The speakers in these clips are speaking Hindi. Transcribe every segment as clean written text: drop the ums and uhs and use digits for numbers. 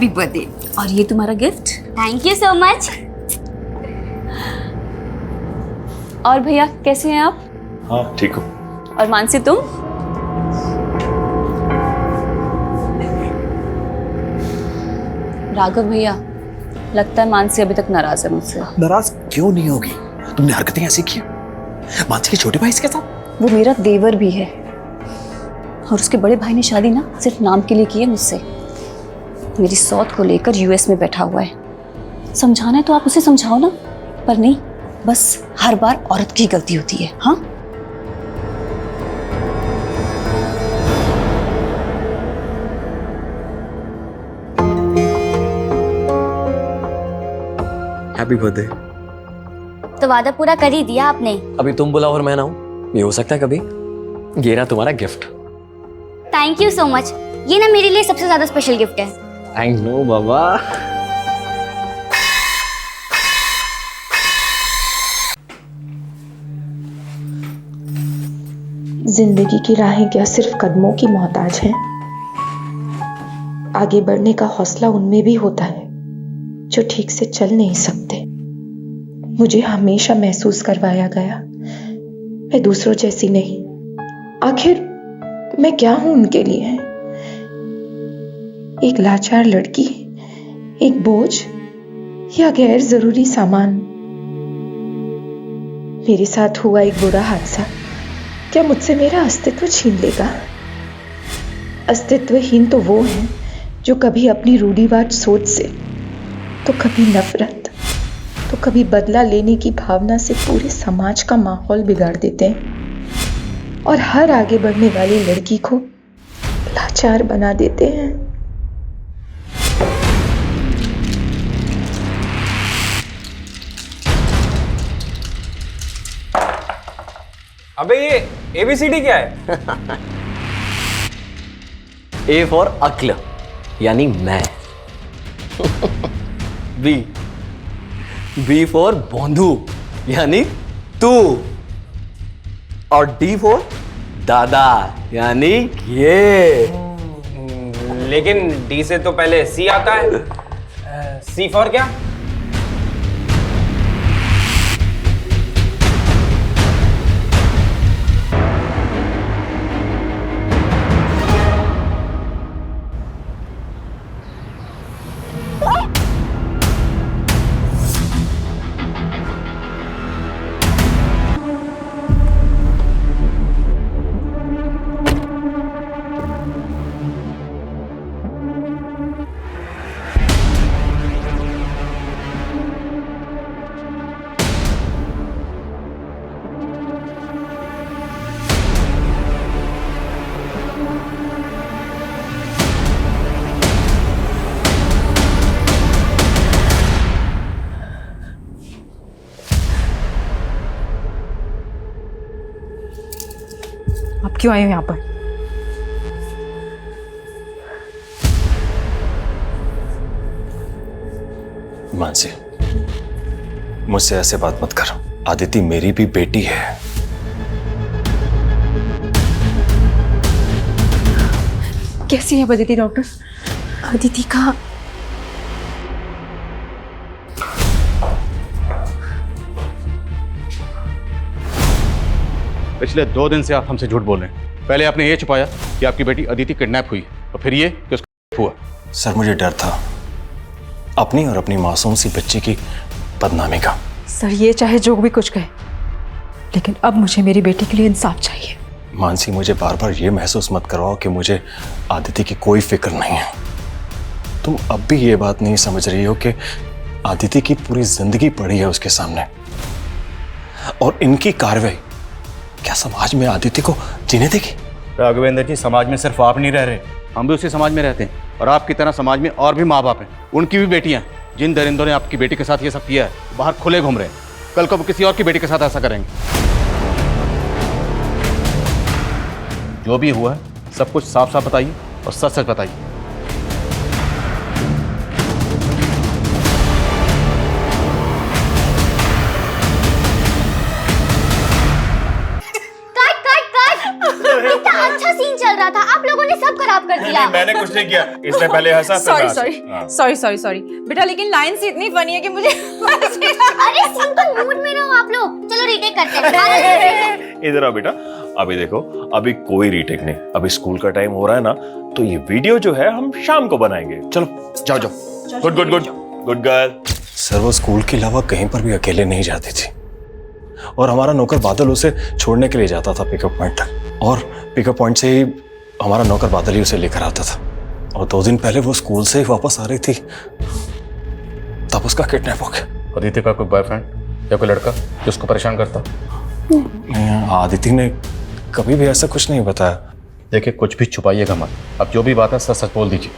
Happy birthday. और ये तुम्हारा gift. Thank you so much. और भैया कैसे हैं आप? हाँ ठीक हूँ। और मानसी तुम? राघव भैया, लगता है मानसी अभी तक नाराज है मुझसे। नाराज क्यों नहीं होगी? तुमने हरकतें ऐसी की मानसी के छोटे भाई के साथ। वो मेरा देवर भी है और उसके बड़े भाई ने शादी ना सिर्फ नाम के लिए की है मुझसे। मेरी सौत को लेकर यूएस में बैठा हुआ है। समझाना है तो आप उसे समझाओ ना, पर नहीं, बस हर बार औरत की गलती होती है। हाँ, हैप्पी बर्थडे। तो वादा पूरा कर ही दिया आपने। अभी तुम बुलाओ और मैं ना हूं, ये हो सकता है कभी। ये रहा तुम्हारा gift. Thank you so much. ये ना मेरे लिए सबसे ज्यादा स्पेशल गिफ्ट है। थैंक नो बाबा। जिंदगी की राहें क्या सिर्फ कदमों की मोहताज हैं? आगे बढ़ने का हौसला उनमें भी होता है जो ठीक से चल नहीं सकते। मुझे हमेशा महसूस करवाया गया मैं दूसरों जैसी नहीं। आखिर मैं क्या हूं उनके लिए? एक लाचार लड़की, एक बोझ या गैर जरूरी सामान? मेरे साथ हुआ एक बुरा हादसा क्या मुझसे मेरा अस्तित्व छीन लेगा? अस्तित्वहीन तो वो हैं जो कभी अपनी रूढ़िवाद सोच से, तो कभी नफरत, तो कभी बदला लेने की भावना से पूरे समाज का माहौल बिगाड़ देते हैं और हर आगे बढ़ने वाली लड़की को लाचार बना देते हैं। अबे ये ABCD क्या है? ए फॉर अक्ल यानी मैं। बी फॉर बोंधू यानी तू। और डी फॉर दादा यानी ये। लेकिन D से तो पहले C आता है। C फॉर क्या? आप क्यों आए हो यहाँ पर? मानसी, मुझसे ऐसे बात मत कर। आदिति मेरी भी बेटी है। कैसी है अदिति डॉक्टर? अदिति का पिछले 2 दिन से आप हमसे झूठ बोल रहे हैं। पहले आपने ये छुपाया कि आपकी बेटी अदिति किडनैप हुई और फिर ये कि उसका हुआ। सर मुझे डर था अपनी और अपनी मासूम सी बच्ची की बदनामी का। सर ये चाहे जो भी कुछ कहे, लेकिन अब मुझे मेरी बेटी के लिए इंसाफ चाहिए। मानसी, मुझे बार बार ये महसूस मत करवाओ कि मुझे आदिति की कोई फिक्र नहीं है। तुम अब भी ये बात नहीं समझ रही हो कि आदिति की पूरी जिंदगी पड़ी है उसके सामने, और इनकी कार्रवाई क्या समाज में आदिति को जीने देगी? राघवेंद्र जी, समाज में सिर्फ आप नहीं रह रहे, हम भी उसी समाज में रहते हैं। और आपकी तरह समाज में और भी माँ बाप हैं, उनकी भी बेटियां। जिन दरिंदों ने आपकी बेटी के साथ ये सब किया है, बाहर खुले घूम रहे हैं। कल को वो किसी और की बेटी के साथ ऐसा करेंगे। जो भी हुआ है सब कुछ साफ साफ बताइए और सच सच बताइए। Cut cut cut. इतना अच्छा सीन चल रहा था, आप लोगों ने सब खराब कर दिया। मैंने कुछ नहीं किया, इसने पहले हंसा फिर मैं सॉरी हंसा। सॉरी सॉरी सॉरी सॉरी बेटा, लेकिन लाइन से इतनी फनी है कि मुझे अरे सिंपल मूड में रहो आप लोग। चलो रीटेक करते हैं। इधर आओ बेटा। अभी देखो, अभी कोई रीटेक नहीं, अभी स्कूल का टाइम हो रहा है ना, तो ये वीडियो जो है हम शाम को बनाएंगे। चलो जाओ जाओ। Good good good good girl. Sir वो स्कूल के अलावा कहीं पर भी अकेले नहीं जाती थी, और हमारा नौकर बादल उसे छोड़ने के लिए जाता था पिकअप पॉइंट तक, और पिकअप पॉइंट से ही हमारा नौकर बादल ही उसे लेकर आता था। और 2 दिन पहले वो स्कूल से ही वापस आ रही थी, तब उसका किडनैप हो गया। आदित्य का कोई बॉयफ्रेंड या कोई लड़का जो उसको परेशान करता? नहीं, आदित्य ने कभी भी ऐसा कुछ नहीं बताया। देखिए, कुछ भी छुपाइएगा मत, अब जो भी बात है सच सच बोल दीजिए।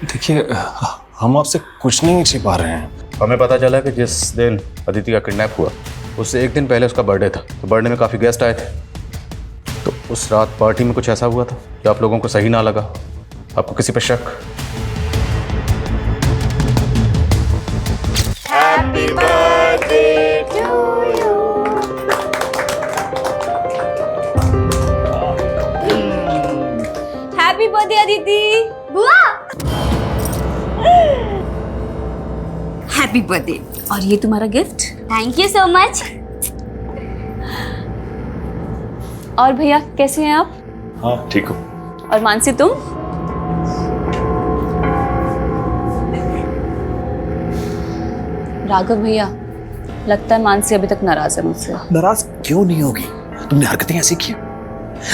देखिए, हम आपसे कुछ नहीं छिपा रहे हैं। हमें पता चला कि जिस दिन अदिति का किडनैप हुआ उससे 1 दिन पहले उसका बर्थडे था, तो बर्थडे में काफ़ी गेस्ट आए थे। तो उस रात पार्टी में कुछ ऐसा हुआ था कि आप लोगों को सही ना लगा, आपको किसी पे शक? Happy birthday Aditi. बुआ हैप्पी बर्थडे। और ये तुम्हारा gift. Thank you so much. और भैया कैसे हैं आप? हाँ ठीक हो। और मानसी तुम? राघव भैया, लगता है मानसी अभी तक नाराज है मुझसे। नाराज क्यों नहीं होगी? तुमने हरकतें ऐसी की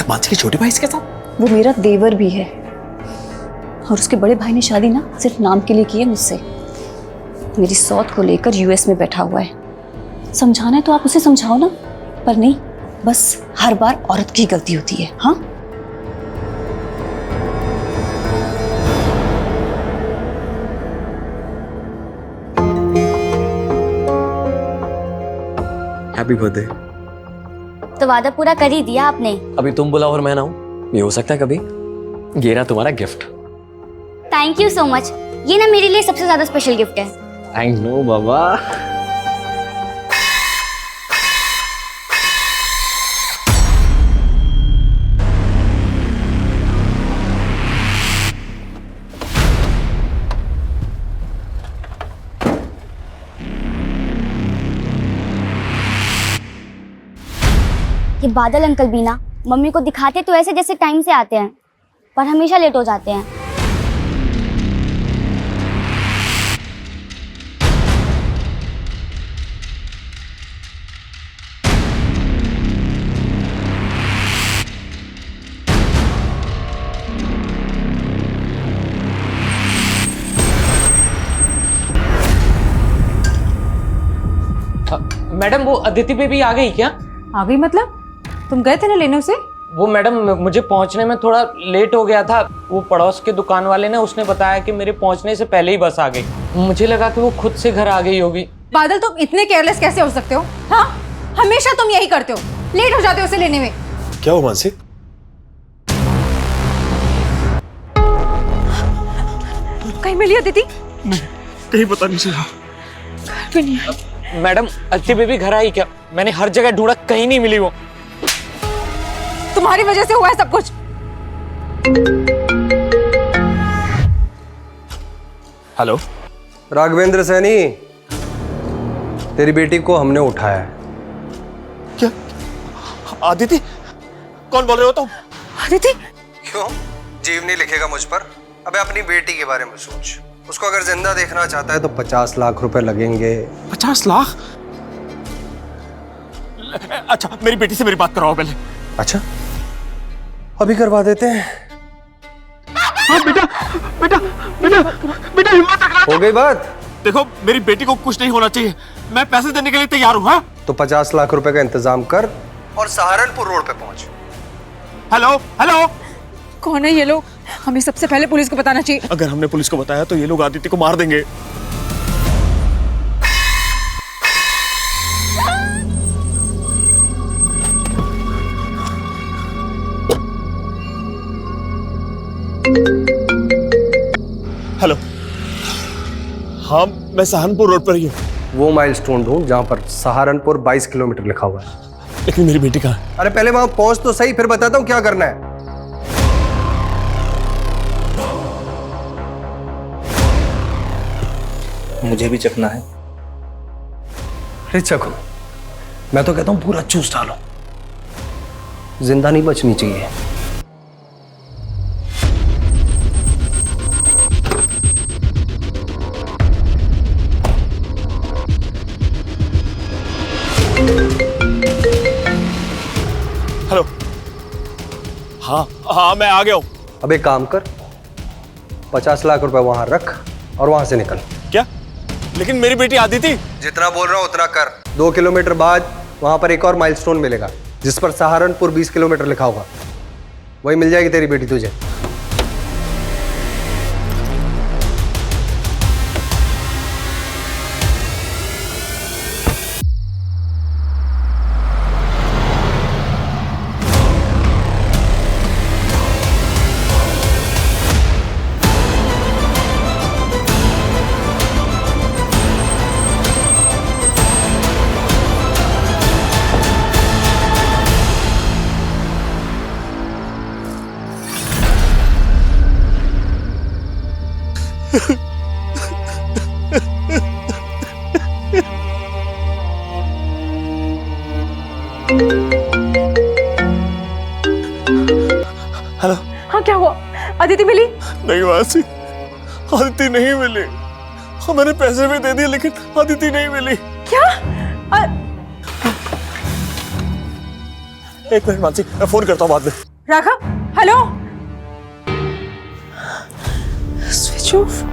मानसी के छोटे भाई इसके साथ। वो मेरा देवर भी है, और उसके बड़े भाई ने शादी ना सिर्फ नाम के लिए की है मुझसे। मेरी सौत को लेकर यूएस में बैठा हुआ है। समझाना है तो आप उसे समझाओ ना, पर नहीं, बस हर बार औरत की गलती होती है। हाँ, हैप्पी बर्थडे। तो वादा पूरा कर ही दिया आपने। अभी तुम बुलाओ और मैं ना हूं, ये हो सकता है कभी। ये रहा तुम्हारा gift. Thank you so much. ये ना मेरे लिए सबसे ज्यादा स्पेशल गिफ्ट है। आई नो बाबा। ये बादल अंकल भी ना मम्मी को दिखाते तो ऐसे जैसे टाइम से आते हैं, पर हमेशा लेट हो जाते हैं। मैडम वो अदिति बेबी आ गई क्या? आ गई मतलब? तुम गए थे ना लेने उसे? वो मैडम मुझे पहुंचने में थोड़ा लेट हो गया था। वो पड़ोस के दुकान वाले ने उसने बताया कि मेरे पहुंचने से पहले ही बस आ गई। मुझे लगा कि वो खुद से घर आ गई होगी। बादल, तुम इतने केयरलेस कैसे हो सकते हो? हाँ, हमेशा तुम यही करते हो, लेट हो जाते हो उसे लेने में। क्या हो मानसी? कहीं मिली अदिति? कहीं पता नहीं चला। मैडम अदिति बेबी घर आई क्या? मैंने हर जगह ढूंढा, कहीं नहीं मिली वो। तुम्हारी वजह से हुआ है सब कुछ। हेलो राघवेंद्र सैनी, तेरी बेटी को हमने उठाया है। क्या? आदिति? कौन बोल रहे हो तुम? अदिति? क्यों? जीव नहीं लिखेगा मुझ पर? अबे अपनी बेटी के बारे में सोच। उसको अगर जिंदा देखना चाहता है तो 50 लाख रुपए लगेंगे। 50 लाख? अच्छा मेरी बेटी से मेरी बात कराओ पहले। अच्छा, अभी करवा देते हैं। हाँ बेटा बेटा बेटा बेटा हिम्मत रखना। हो गई बात? देखो मेरी बेटी को कुछ नहीं होना चाहिए, मैं पैसे देने के लिए तैयार हूँ। हाँ तो 50 लाख रुपए का इंतजाम कर और सहारनपुर रोड पे पहुंच। हेलो हेलो, कौन है ये लोग? हमें सबसे पहले पुलिस को बताना चाहिए। अगर हमने पुलिस को बताया तो ये लोग आदित्य को मार देंगे। हेलो, हाँ मैं सहारनपुर रोड पर ही हूँ। वो माइलस्टोन ढूंढ जहां पर सहारनपुर 22 किलोमीटर लिखा हुआ है। लेकिन मेरी बेटी कहाँ है? अरे पहले वहां पहुंच तो सही, फिर बताता हूँ क्या करना है। मुझे भी चखना है। अरे चखो, मैं तो कहता हूं पूरा चूस डालो, जिंदा नहीं बचनी चाहिए। हेलो। हाँ हाँ, मैं आ गया हूँ। अब एक काम कर, 50 लाख रुपए वहां रख और वहां से निकल। क्या? लेकिन मेरी बेटी आदिति। जितना बोल रहा हूं उतना कर। 2 किलोमीटर बाद वहां पर एक और माइलस्टोन मिलेगा जिस पर सहारनपुर 20 किलोमीटर लिखा होगा, वही मिल जाएगी तेरी बेटी तुझे। हेलो। हाँ क्या हुआ? अदिति मिली? नहीं मासी, आदिति नहीं मिली। हाँ, मैंने पैसे भी दे दिए लेकिन आदिति नहीं मिली। क्या? एक मिनट मासी, मैं फोन करता हूँ बाद में। Raghav, hello. Switch off.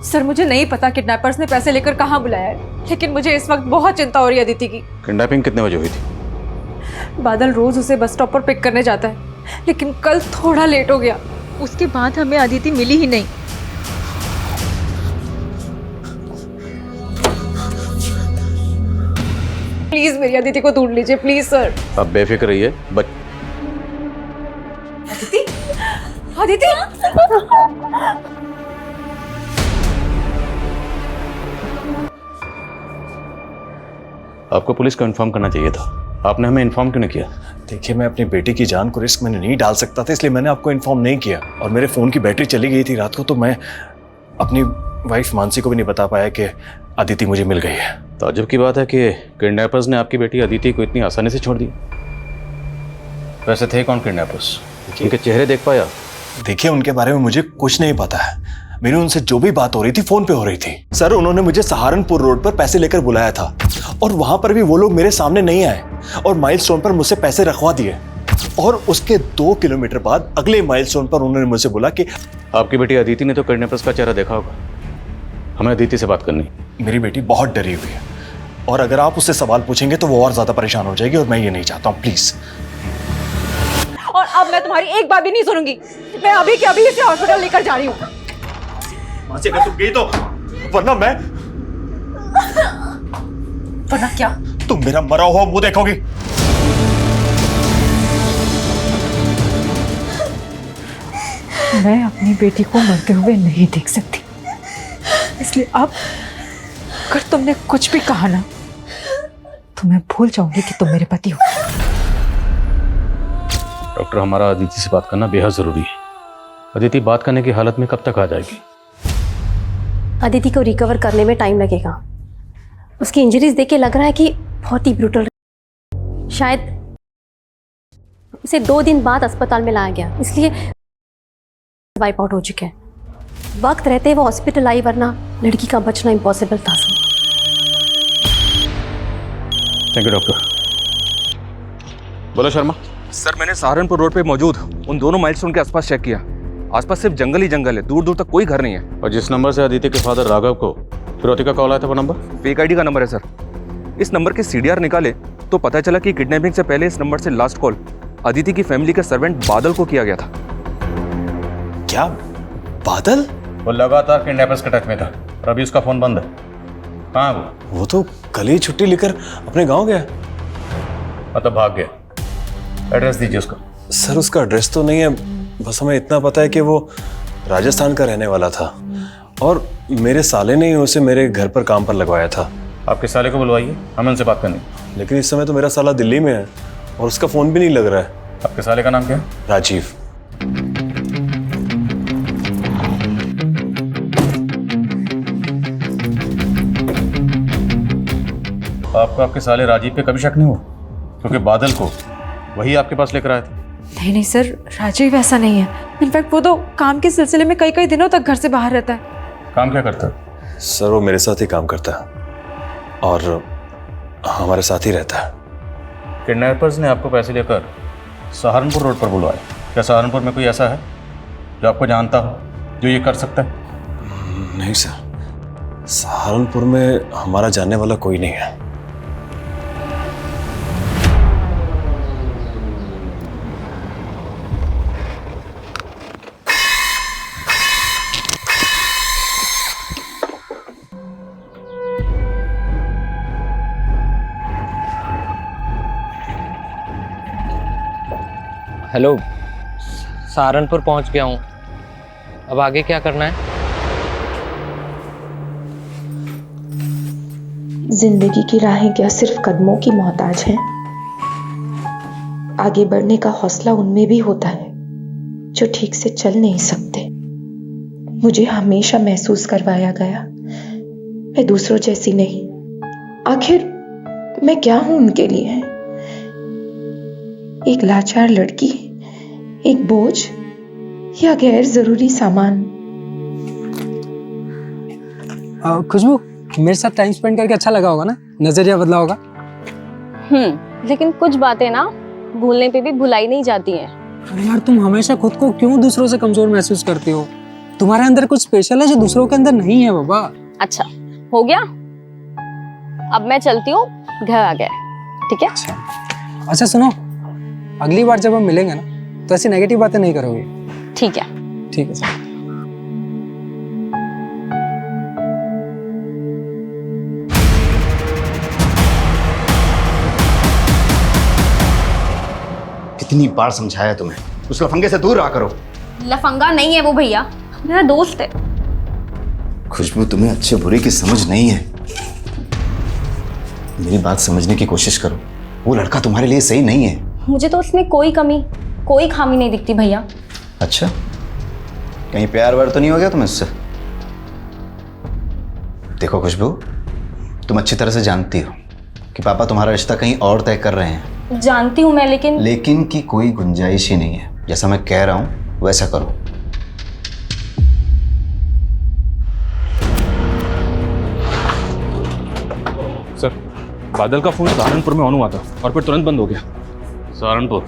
Sir मुझे नहीं पता किडनैपर्स ने पैसे लेकर कहाँ बुलाया है, लेकिन मुझे इस वक्त बहुत चिंता हो रही है अदिति की। किडनैपिंग कितने बजे हुई थी? बादल रोज उसे बस स्टॉप पर पिक करने जाता है, लेकिन कल थोड़ा लेट हो गया। उसके बाद हमें अदिति मिली ही नहीं। प्लीज मेरी अदिति को ढूंढ लीजिए, प्लीज सर। आप बेफिक्र रहिए। अदिति, अदिति। आपको पुलिस को इन्फॉर्म करना चाहिए था, आपने हमें इन्फॉर्म क्यों नहीं किया? देखिए, मैं अपनी बेटी की जान को रिस्क में नहीं डाल सकता था, इसलिए मैंने आपको इन्फॉर्म नहीं किया। और मेरे फ़ोन की बैटरी चली गई थी रात को, तो मैं अपनी वाइफ मानसी को भी नहीं बता पाया कि अदिति मुझे मिल गई है। ताज्जुब की बात है कि किडनैपर्स ने आपकी बेटी अदिति को इतनी आसानी से छोड़ दी। वैसे थे कौन किडनैपर्स? उनके चेहरे देख पाया? देखिए, उनके बारे में मुझे कुछ नहीं पता है। मेरी उनसे जो भी बात हो रही थी फोन पे हो रही थी। सर, उन्होंने मुझे सहारनपुर रोड पर पैसे लेकर बुलाया था और वहां पर भी वो लोग मेरे सामने नहीं आए और माइलस्टोन पर मुझसे पैसे रखवा दिए। और उसके 2 किलोमीटर बाद अगले माइलस्टोन पर उन्होंने मुझसे बोला कि आपकी बेटी अदिति ने तो किडनैपर्स का चेहरा देखा होगा, हमें अदिति से बात करनी। मेरी बेटी बहुत डरी हुई है और अगर आप उससे सवाल पूछेंगे तो वो और ज्यादा परेशान हो जाएगी और मैं ये नहीं चाहता हूँ। प्लीज। और अब मैं तुम्हारी एक बात भी नहीं सुनूंगी। मैं अभी के अभी इसे हॉस्पिटल लेकर जा रही हूँ। अगर तुम गई तो वरना मैं। वरना क्या? तुम मेरा मरा हुआ मुंह देखोगी। मैं अपनी बेटी को मरते हुए नहीं देख सकती, इसलिए अब अगर तुमने कुछ भी कहा ना तो मैं भूल जाऊंगी कि तुम मेरे पति हो। डॉक्टर, हमारा अदिति से बात करना बेहद जरूरी है। अदिति बात करने की हालत में कब तक आ जाएगी? अदिति को रिकवर करने में टाइम लगेगा। उसकी इंजरीज देख के लग रहा है कि बहुत ही ब्रूटल। शायद उसे 2 दिन बाद अस्पताल में लाया गया, इसलिए वाइप आउट हो चुके हैं। वक्त रहते वो हॉस्पिटल आई, वरना लड़की का बचना इम्पॉसिबल था। Thank you doctor. बोलो शर्मा। सर, मैंने सहारनपुर रोड पे मौजूद उन दोनों माइलस्टोन के आसपास चेक किया। आसपास सिर्फ जंगल ही जंगल है, दूर दूर तक कोई घर नहीं है। और जिस नंबर से अदिति के फादर राघव को फिरौती का कॉल आया था, वो नंबर फेक आईडी का नंबर है सर। इस नंबर के CDR निकाले तो पता चला कि किडनैपिंग से पहले इस नंबर से लास्ट कॉल अदिति की फैमिली के सर्वेंट बादल को किया गया था। क्या? बादल? वो लगातार किडनैपर्स के टच में था और अभी उसका फोन बंद है। कहाँ है वो तो कल ही छुट्टी लेकर अपने गांव गया। मतलब भाग गया। एड्रेस दीजिए उसका। सर उसका एड्रेस तो नहीं है, बस हमें इतना पता है कि वो राजस्थान का रहने वाला था और मेरे साले ने ही उसे मेरे घर पर काम पर लगवाया था। आपके साले को बुलवाइए, हमें उनसे बात करनी। लेकिन इस समय तो मेरा साला दिल्ली में है और उसका फोन भी नहीं लग रहा है। आपके साले का नाम क्या है? राजीव। आपको आपके साले राजीव पे कभी शक नहीं हुआ? क्योंकि बादल को वही आपके पास लेकर आए थे। नहीं नहीं सर, राजीव ऐसा नहीं है। इनफैक्ट वो तो काम के सिलसिले में कई कई दिनों तक घर से बाहर रहता है। काम क्या करता है? सर वो मेरे साथ ही काम करता है और हमारे साथ ही रहता है। किडनैपर्स ने आपको पैसे लेकर सहारनपुर रोड पर बुलवाया। क्या सहारनपुर में कोई ऐसा है जो आपको जानता हो, जो ये कर सकता है? नहीं सर, सहारनपुर में हमारा जानने वाला कोई नहीं है। हेलो, सहारनपुर पहुंच गया हूँ। अब आगे क्या करना है? जिंदगी की राहें क्या सिर्फ कदमों की मोहताज हैं? आगे बढ़ने का हौसला उनमें भी होता है जो ठीक से चल नहीं सकते। मुझे हमेशा महसूस करवाया गया मैं दूसरों जैसी नहीं। आखिर मैं क्या हूं उनके लिए? एक लाचार लड़की, एक बोझ या गैर जरूरी सामान? खुशबू, मेरे साथ टाइम स्पेंड करके अच्छा लगा होगा ना? नजरिया बदला होगा। लेकिन कुछ बातें ना भूलने पे भी भुलाई नहीं जाती हैं। अरे यार, तुम हमेशा खुद को क्यों दूसरों से कमजोर महसूस करती हो? तुम्हारे अंदर कुछ स्पेशल है जो दूसरों के अंदर नहीं है बाबा। अच्छा हो गया, अब मैं चलती हूँ, घर आ गया। ठीक है? अच्छा सुनो, अगली बार जब हम मिलेंगे ना तो ऐसी नेगेटिव बातें नहीं करोगे। ठीक है। ठीक है सर। कितनी बार समझाया तुम्हें, उस लफंगे से दूर रहा करो। लफंगा नहीं है वो भैया, मेरा दोस्त है। खुशबू, तुम्हें अच्छे बुरे की समझ नहीं है। मेरी बात समझने की कोशिश करो। वो लड़का तुम्हारे लिए सही नहीं है। मुझे तो उसमें कोई कमी, कोई खामी नहीं दिखती भैया। अच्छा, कहीं प्यार व्यार तो नहीं हो गया तुम्हें उससे? देखो खुशबू, तुम अच्छी तरह से जानती हो कि पापा तुम्हारा रिश्ता कहीं और तय कर रहे हैं। जानती हूँ मैं, लेकिन की कोई गुंजाइश ही नहीं है। जैसा मैं कह रहा हूं वैसा करो। सर, बादल का फोन सहारनपुर में ऑन हुआ था और फिर तुरंत बंद हो गया। सहारनपुर?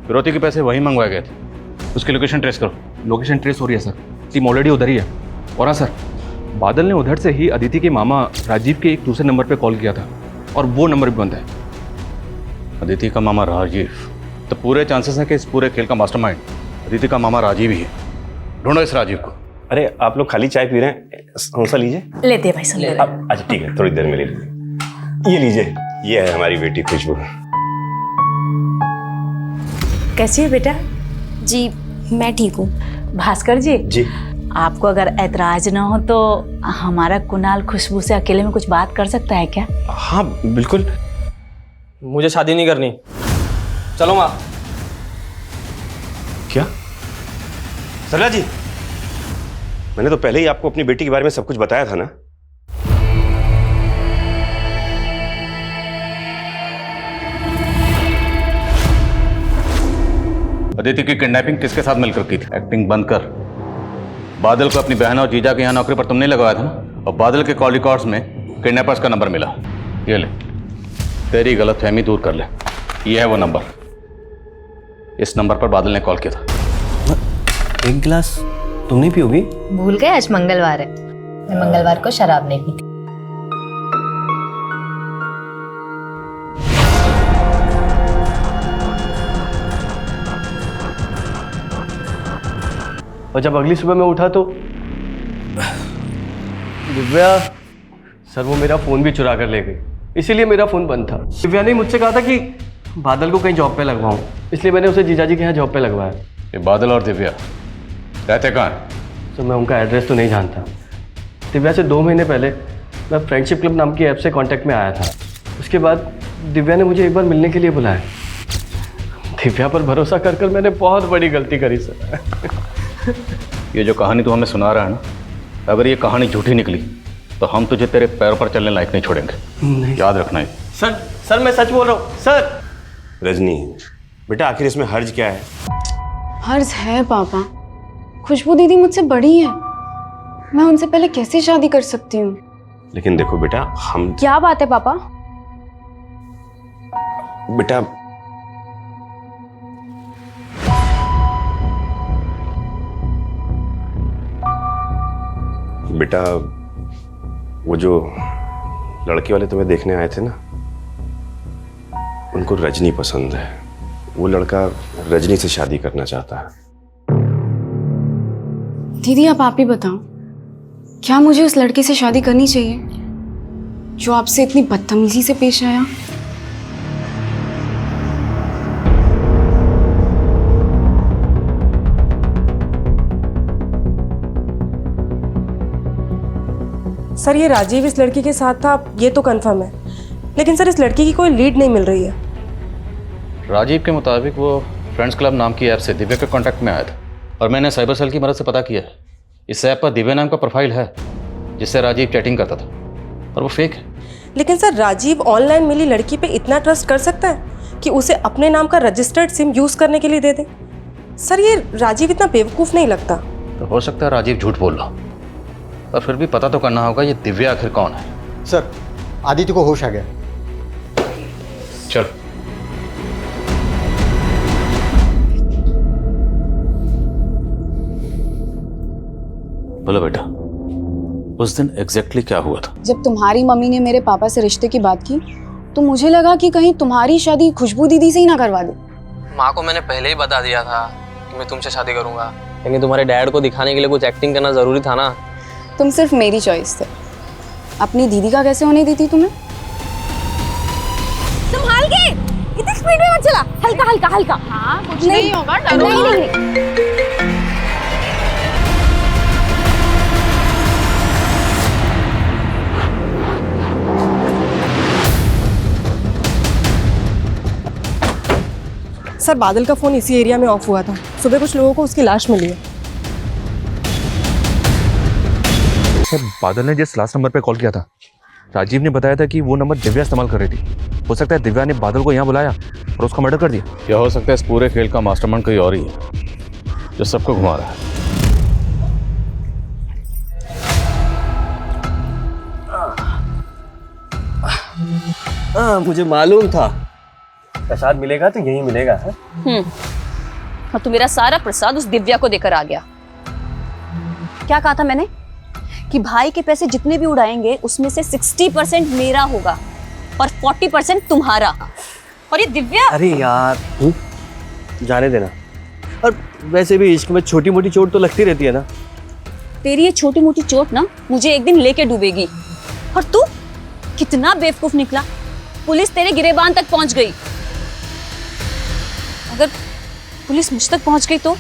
फिरौती के पैसे वहीं मंगवाए गए थे। उसकी लोकेशन ट्रेस करो। लोकेशन ट्रेस हो रही है सर, टीम ऑलरेडी उधर ही है। और हाँ सर, बादल ने उधर से ही अदिति के मामा राजीव के एक दूसरे नंबर पे कॉल किया था और वो नंबर भी बंद है। अदिति का मामा राजीव? तो पूरे चांसेस हैं कि इस पूरे खेल का मास्टरमाइंड अदिति का मामा राजीव ही है। ढूंढो इस राजीव को। अरे आप लोग खाली चाय पी रहे हैं, समोसा लीजिए। लेते भाई साहब। अच्छा ठीक है, थोड़ी देर में ले लीजिए। ये लीजिए, ये है हमारी बेटी खुशबू। कैसी है बेटा? जी मैं ठीक हूँ। भास्कर जी, जी आपको अगर ऐतराज ना हो तो हमारा कुणाल खुशबू से अकेले में कुछ बात कर सकता है क्या? हाँ बिल्कुल। मुझे शादी नहीं करनी, चलो माँ। क्या सरला जी, मैंने तो पहले ही आपको अपनी बेटी के बारे में सब कुछ बताया था ना। अदिति की किडनैपिंग किसके साथ मिलकर की थी? एक्टिंग बंद कर। बादल को अपनी बहन और जीजा के यहाँ नौकरी पर तुमने लगवाया था ना, और बादल के कॉल रिकॉर्ड्स में किडनैपर्स का नंबर मिला। ये ले, तेरी गलतफहमी दूर कर ले। ये है वो नंबर। इस नंबर पर बादल ने कॉल किया था। एक गिलास तुम नहीं पियोगी? भूल गए आज मंगलवार है, मैं मंगलवार को शराब नहीं पीती। और जब अगली सुबह मैं उठा तो दिव्या, सर वो मेरा फ़ोन भी चुरा कर ले गई, इसीलिए मेरा फ़ोन बंद था। दिव्या ने मुझसे कहा था कि बादल को कहीं जॉब पे लगवाऊं, इसलिए मैंने उसे जीजाजी के यहाँ जॉब पे लगवाया। ये बादल और दिव्या रहते कहाँ हैं? तो मैं उनका एड्रेस तो नहीं जानता। दिव्या से 2 महीने पहले मैं फ्रेंडशिप क्लब नाम की ऐप से कांटेक्ट में आया था। उसके बाद दिव्या ने मुझे एक बार मिलने के लिए बुलाया। दिव्या पर भरोसा कर कर मैंने बहुत बड़ी गलती करी सर। ये जो कहानी तू हमें सुना रहा है ना, अगर ये कहानी झूठी निकली तो हम तुझे तेरे पैरों पर चलने लायक नहीं छोड़ेंगे। नहीं। याद रखना है। सर मैं सच बोल रहा हूँ सर। रजनी बेटा, आखिर इसमें हर्ज क्या है? हर्ज है पापा, खुशबू दीदी मुझसे बड़ी है, मैं उनसे पहले कैसे शादी कर सकती हूँ? लेकिन देखो बेटा, हम क्या बात है पापा? बेटा बेटा वो जो लड़के वाले तुम्हें देखने आए थे ना, उनको रजनी पसंद है। वो लड़का रजनी से शादी करना चाहता है। दीदी आप ही बताओ, क्या मुझे उस लड़के से शादी करनी चाहिए जो आपसे इतनी बदतमीजी से पेश आया? सर ये राजीव इस लड़की के साथ था, ये तो कंफर्म है, लेकिन सर इस लड़की की कोई लीड नहीं मिल रही है। राजीव के मुताबिक वो फ्रेंड्स क्लब नाम की ऐप से दिव्या के कांटेक्ट में आया था और मैंने साइबर सेल की मदद से पता किया है। इस ऐप पर दिव्या नाम का प्रोफाइल है जिससे राजीव चैटिंग करता था और वो फेक है। लेकिन सर राजीव ऑनलाइन मिली लड़की पे इतना ट्रस्ट कर सकता है कि उसे अपने नाम का रजिस्टर्ड सिम यूज़ करने के लिए दे दे? सर ये राजीव इतना बेवकूफ़ नहीं लगता। तो हो सकता है राजीव झूठ बोल रहा, पर फिर भी पता तो करना होगा ये दिव्या आखिर कौन है। सर आदित्य को होश आ गया। चल बोलो बेटा, उस दिन एग्जैक्टली क्या हुआ था? जब तुम्हारी मम्मी ने मेरे पापा से रिश्ते की बात की तो मुझे लगा कि कहीं तुम्हारी शादी खुशबू दीदी से ही ना करवा दे। माँ को मैंने पहले ही बता दिया था कि मैं तुमसे शादी करूंगा, लेकिन तुम्हारे डैड को दिखाने के लिए कुछ एक्टिंग करना जरूरी था ना। तुम सिर्फ मेरी चॉइस थे, अपनी दीदी का कैसे होने दी थी तुम्हें? संभाल के, इतनी स्पीड में मत चला, हल्का हल्का हल्का। हाँ कुछ नहीं होगा, डरो नहीं। सर बादल का फ़ोन इसी एरिया में ऑफ हुआ था, सुबह कुछ लोगों को उसकी लाश मिली है। सर बादल ने जिस लास्ट नंबर पे कॉल किया था, राजीव ने बताया था कि वो नंबर दिव्या इस्तेमाल कर रही थी। हो सकता है दिव्या ने बादल को यहाँ बुलाया और उसका मर्डर कर दिया। या हो सकता है इस पूरे खेल का मास्टरमाइंड कोई और ही है जो सबको घुमा रहा है। मुझे मालूम था प्रसाद मिलेगा तो यही मिलेगा है? और तू मेरा सारा प्रसाद उस दिव्या को देकर आ गया। क्या कहा था मैंने कि भाई के पैसे जितने भी उड़ाएंगे उसमें से 60% मेरा होगा और 40% तुम्हारा। और ये दिव्या, अरे यार जाने देना। और वैसे भी इश्क में छोटी मोटी चोट तो लगती रहती है ना। तेरी ये छोटी मोटी चोट ना मुझे एक दिन लेके डूबेगी। और तू कितना बेवकूफ निकला, पुलिस तेरे गिरेबान तक पहुंच गई। अगर पुलिस मुझ तक पहुंच गई तो?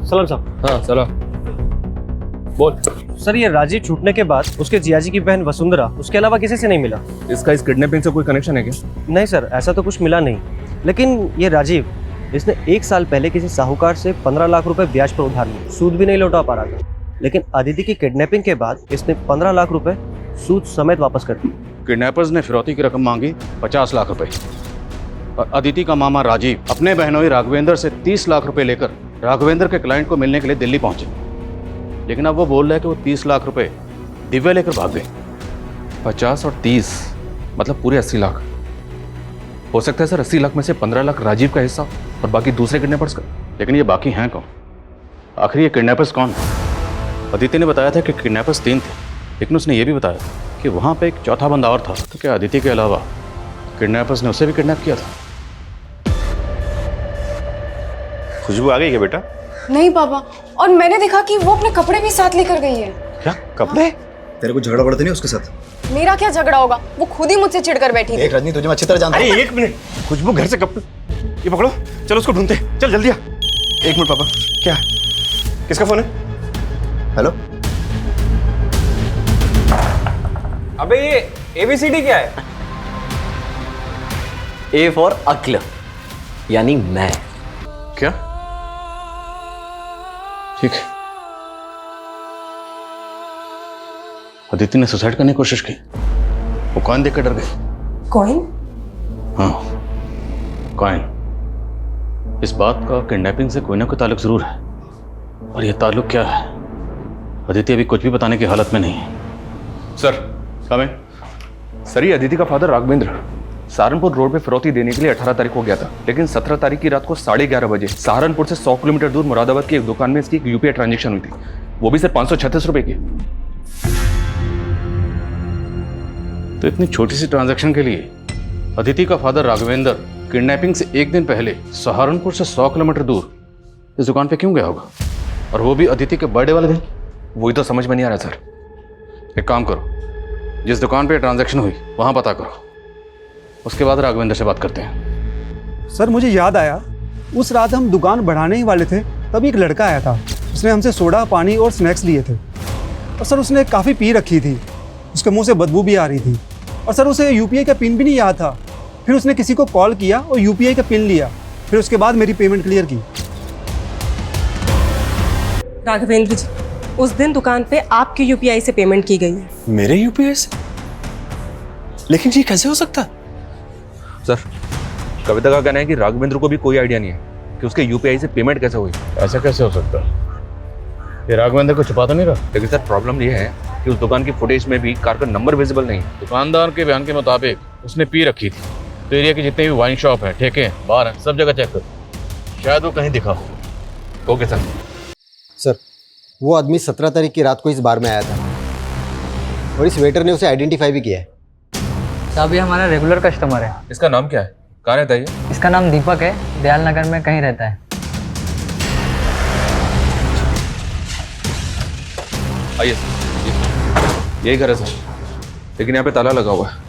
सलाम साहब। हाँ सलाम। बोल। सर ये राजीव छूटने के बाद उसके जियाजी की बहन वसुंधरा, उसके अलावा किसी से नहीं मिला। इसका इस किडनैपिंग से कोई कनेक्शन है क्या? नहीं सर, ऐसा तो कुछ मिला नहीं। लेकिन ये राजीव, इसने 1 साल पहले किसी साहूकार से 15 लाख रुपए ब्याज पर उधार लिए, सूद भी नहीं लौटा पा रहा था। लेकिन अदिति की किडनैपिंग के बाद इसने 15 लाख रुपए सूद समेत वापस कर दिए। किडनैपर्स ने फिरौती की रकम मांगी 50 लाख रुपए और अदिति का मामा राजीव अपने बहनोई राघवेंद्र से 30 लाख रुपए लेकर राघवेंद्र के क्लाइंट को मिलने के लिए दिल्ली पहुंचे। लेकिन अब वो बोल रहा है कि वो 30 लाख रुपए दिव्या लेकर भाग गए। 50 और 30 मतलब पूरे 80 लाख। हो सकता है सर 80 लाख में से 15 लाख राजीव का हिस्सा और बाकी दूसरे किडनैपर्स का। लेकिन ये बाकी हैं कौन? आखिर ये किडनैपर्स कौन है? अदिति ने बताया था कि किडनैपर्स 3 थे, लेकिन उसने ये भी बताया कि वहाँ पे एक चौथा बंदा और था। तो क्या अदिति के अलावा किडनैपर्स ने उसे भी किडनैप किया था? खुशबू आ गई क्या बेटा? नहीं पापा, और मैंने देखा कि वो अपने कपड़े भी साथ लेकर गई है। क्या कपड़े? तेरे को झगड़ा पड़ता नहीं उसके साथ? मेरा क्या झगड़ा होगा, वो खुद ही मुझसे चिढ़कर बैठी थी। एक रजनी, तुझे मैं अच्छी तरह जानता हूं। अरे एक मिनट, खुशबू घर से कपड़े, ये पकड़ो, चलो उसको ढूंढते, चल जल्दी आ। एक मिनट पापा, क्या किसका फोन है? हेलो, अबे ये ABCD क्या है? A फॉर अक्ल, यानी मैं। क्या? ठीक है। अदिति ने सुसाइड करने की कोशिश की। वो कॉइन देख कर डर गई। कॉइन? हाँ, कॉइन। इस बात का किडनैपिंग से कोई ना कोई ताल्लुक जरूर है, और ये ताल्लुक क्या है अदिति अभी कुछ भी बताने की हालत में नहीं है। सर कमें। सर, ये अदिति का फादर राघवेंद्र सहारनपुर रोड पे फिरौती देने के लिए 18 तारीख को गया था, लेकिन 17 तारीख की रात को 11:30 बजे सहारनपुर से 100 किलोमीटर दूर मुरादाबाद की एक दुकान में इसकी एक UPI ट्रांजेक्शन हुई थी, वो भी सिर्फ 536 रुपए की। तो इतनी छोटी सी ट्रांजैक्शन के लिए अदिति का फादर राघवेंद्र किडनैपिंग से एक दिन पहले सहारनपुर से 100 किलोमीटर दूर इस दुकान पे क्यों गया होगा, और वो भी अदिति के बर्थडे वाले दिन? वही तो समझ में नहीं आ रहा सर। एक काम करो, जिस दुकान पे ट्रांजैक्शन हुई वहां पता करो, उसके बाद राघवेंद्र से बात करते हैं। सर मुझे याद आया, उस रात हम दुकान बढ़ाने ही वाले थे, तभी एक लड़का आया था। उसने हमसे सोडा, पानी और स्नैक्स लिए थे, और सर उसने काफ़ी पी रखी थी, उसके मुंह से बदबू भी आ रही थी, और सर उसे UPI का पिन भी नहीं याद था। फिर उसने किसी को कॉल किया और UPI का पिन लिया, फिर उसके बाद मेरी पेमेंट क्लियर की। राघवेंद्र जी, उस दिन दुकान पे आपकी UPI से पेमेंट की गई है। मेरे UPI से? लेकिन ये कैसे हो सकता है? सर, कविता का कहना है कि राघवेंद्र को भी कोई आइडिया नहीं है कि उसके UPI से पेमेंट कैसे हुई। ऐसा कैसे हो सकता है? ये राघवेंद्र को छुपा तो नहीं रहा? लेकिन सर प्रॉब्लम ये है कि उस दुकान की फुटेज में भी कार का नंबर विजिबल नहीं है। दुकानदार के बयान के मुताबिक उसने पी रखी थी, तो एरिया की जितने भी वाइन शॉप है, ठेके हैं, बार हैं, सब जगह चेक करो, शायद वो कहीं दिखा हो। Okay sir. सर, वो आदमी 17 तारीख की रात को इस बार में आया था, और इस वेटर ने उसे आइडेंटिफाई भी किया है। साहब ये हमारा रेगुलर कस्टमर है। इसका नाम क्या है? कहाँ रहता है ये? इसका नाम दीपक है, दयाल नगर में कहीं रहता है। आइए सर, यही घर है सर, लेकिन यहाँ पे ताला लगा हुआ है।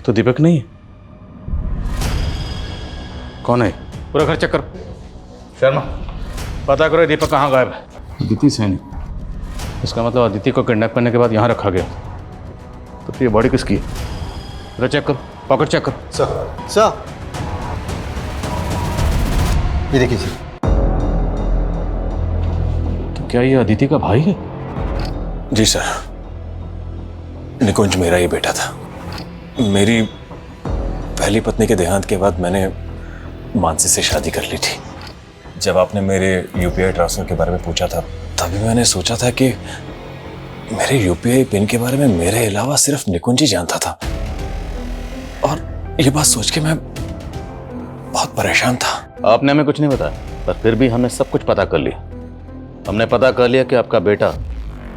तो दीपक नहीं है? कौन है? पूरा घर चेक करो। शर्मा, पता करो दीपक कहाँ गायब है। अदिति सैनी, इसका मतलब अदिति को किडनैप करने के बाद यहाँ रखा गया। तो फिर ये बॉडी किसकी है? पूरा चेक करो, पॉकेट चेक करो। सर, ये देखिए सर। तो क्या ये अदिति का भाई है? जी सर, निकुंज मेरा ही बेटा था। मेरी पहली पत्नी के देहांत के बाद मैंने मानसी से शादी कर ली थी। जब आपने मेरे UPI ट्रांसफर के बारे में पूछा था, तभी मैंने सोचा था कि मेरे UPI पिन के बारे में मेरे अलावा सिर्फ निकुंज ही जानता था, और ये बात सोच के मैं बहुत परेशान था। आपने हमें कुछ नहीं बताया, पर फिर भी हमने सब कुछ पता कर लिया। हमने पता कर लिया कि आपका बेटा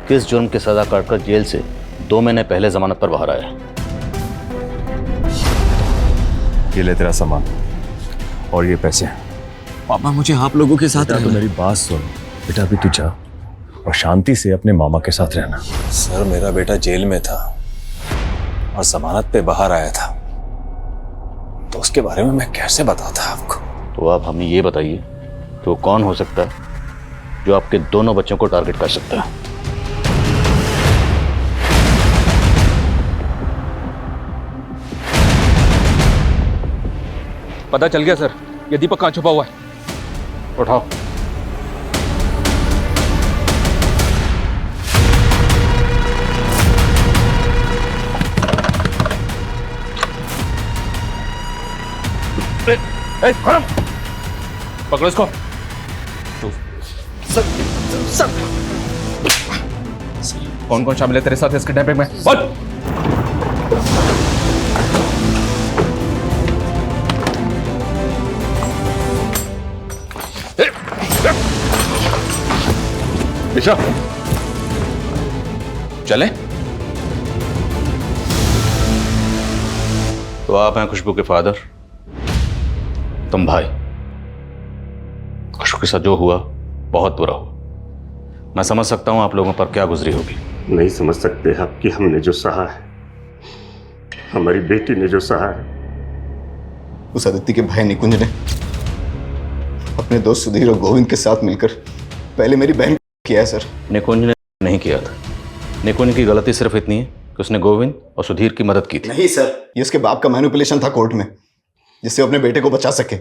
किस जुर्म की सजा काटकर जेल से 2 महीने पहले जमानत पर बाहर आया। ये ले तेरा सामान और ये पैसे। पापा मुझे आप लोगों के साथ बेटा, तो मेरी बात सुन बेटा, अभी तू जा और शांति से अपने मामा के साथ रहना। सर, मेरा बेटा जेल में था और जमानत पे बाहर आया था, तो उसके बारे में मैं कैसे बताता आपको? तो आप हमें ये बताइए, तो कौन हो सकता है जो आपके दोनों बच्चों को टारगेट कर सकता है? पता चल गया सर, ये दीपक कहाँ छुपा हुआ है। उठाओ। पकड़ो इसको। सर, सर, कौन कौन शामिल है तेरे साथ इस किडनैपिंग में? बोल। ईशा, चले? तो आप हैं खुशबू के फादर, तुम भाई। खुशबू के साथ जो हुआ बहुत बुरा हुआ। मैं समझ सकता हूं आप लोगों पर क्या गुजरी होगी। नहीं समझ सकते आप कि हमने जो सहा है, हमारी बेटी ने जो सहा है। उस आदित्य के भाई निकुंज ने अपने दोस्त सुधीर और गोविंद के साथ मिलकर पहले मेरी बहन किया है सर। निकुंज ने नहीं किया था। निकुंज की गलती सिर्फ इतनी है कि उसने गोविंद और सुधीर की मदद की थी। नहीं सर, ये उसके बाप का मैनिपुलेशन था कोर्ट में, जिससे वो अपने बेटे को बचा सके।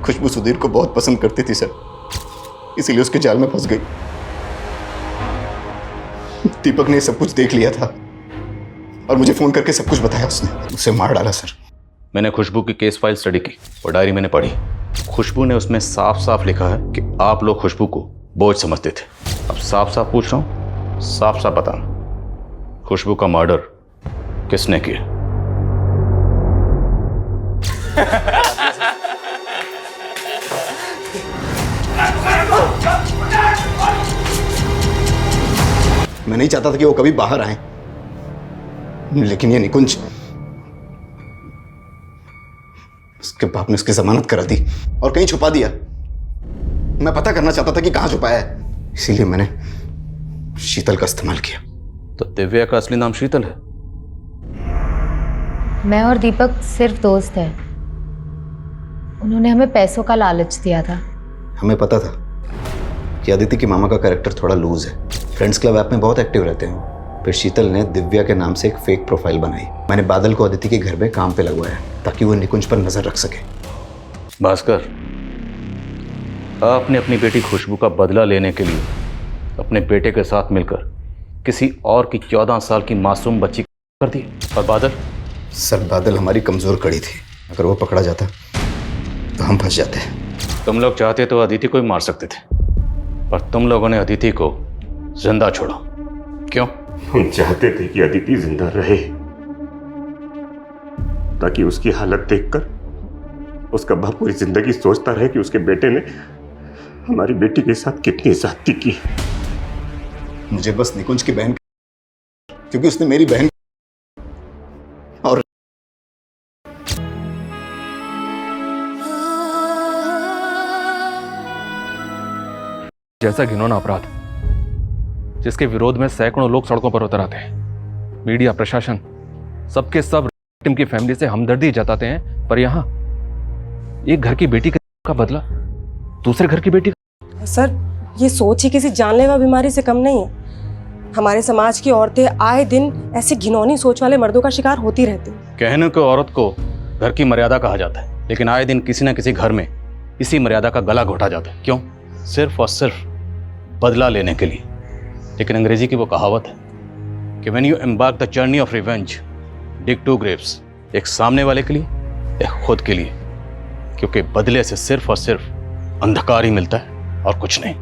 खुशबू सुधीर को बहुत पसंद करती थी सर, इसीलिए उसके जाल में फंस गई। दीपक ने सब कुछ देख लिया था और मुझे फोन करके सब कुछ बताया। उसने उसे मार डाला सर। मैंने खुशबू की केस फाइल स्टडी की और डायरी मैंने पढ़ी। खुशबू ने उसमें साफ साफ लिखा है कि आप लोग खुशबू को बोझ समझते थे। अब साफ साफ पूछ रहा हूं, साफ साफ बताना, खुशबू का मर्डर किसने किया? मैं नहीं चाहता था कि वो कभी बाहर आए, लेकिन ये निकुंज, उसके बाप ने उसकी जमानत करा दी और कहीं छुपा दिया। मैं पता करना चाहता था कि कहां छुपाया है, इसीलिए मैंने शीतल का इस्तेमाल किया। तो दिव्या का असली नाम शीतल है? मैं और दीपक सिर्फ दोस्त हैं। उन्होंने हमें पैसों का लालच दिया था। हमें पता था कि अदिति की मामा का कैरेक्टर थोड़ा लूज है, फ्रेंड्स क्लब ऐप में बहुत एक्टिव रहते हैं। फिर शीतल ने दिव्या के नाम से एक फेक प्रोफाइल बनाई। मैंने बादल को अदिति के घर में काम पे लगवाया ताकि वो निकुंज पर नजर रख सके। भास्कर, आपने अपनी बेटी खुशबू का बदला लेने के लिए अपने बेटे के साथ मिलकर किसी और की 14 साल की मासूम बच्ची कर दी। और बादल? सर, बादल हमारी कमजोर कड़ी थी। अगर वो पकड़ा जाता तो हम फंस जाते। तुम लोग चाहते तो अदिति को ही मार सकते थे, पर तुम लोगों ने अदिति को जिंदा छोड़ा। क्यों? हम चाहते थे कि अदिति जिंदा रहे, ताकि उसकी हालत देखकर उसका बाप पूरी जिंदगी सोचता रहे कि उसके बेटे ने हमारी बेटी के साथ कितनी ज्यादती की। मुझे बस निकुंज की बहन, क्योंकि उसने मेरी बहन और जैसा घिनौना अपराध जिसके विरोध में सैकड़ों लोग सड़कों पर उतर आते हैं, मीडिया, प्रशासन, सबके सब टीम की फैमिली से हमदर्दी जताते हैं, पर यहां एक घर की बेटी का बदला दूसरे घर की बेटी का। सर, ये सोच ही किसी जानलेवा बीमारी से कम नहीं है। हमारे समाज की औरतें आए दिन ऐसी घिनौनी सोच वाले मर्दों का शिकार होती रहती हैं। कहने को औरत को घर की मर्यादा कहा जाता है, लेकिन आए दिन किसी न किसी घर में इसी मर्यादा का गला घोटा जाता है। क्यों? सिर्फ और सिर्फ बदला लेने के लिए। लेकिन अंग्रेजी की वो कहावत है कि when you embark the journey of revenge, dig two graves, एक सामने वाले के लिए, एक खुद के लिए, क्योंकि बदले से सिर्फ और सिर्फ अंधकार ही मिलता है और कुछ नहीं।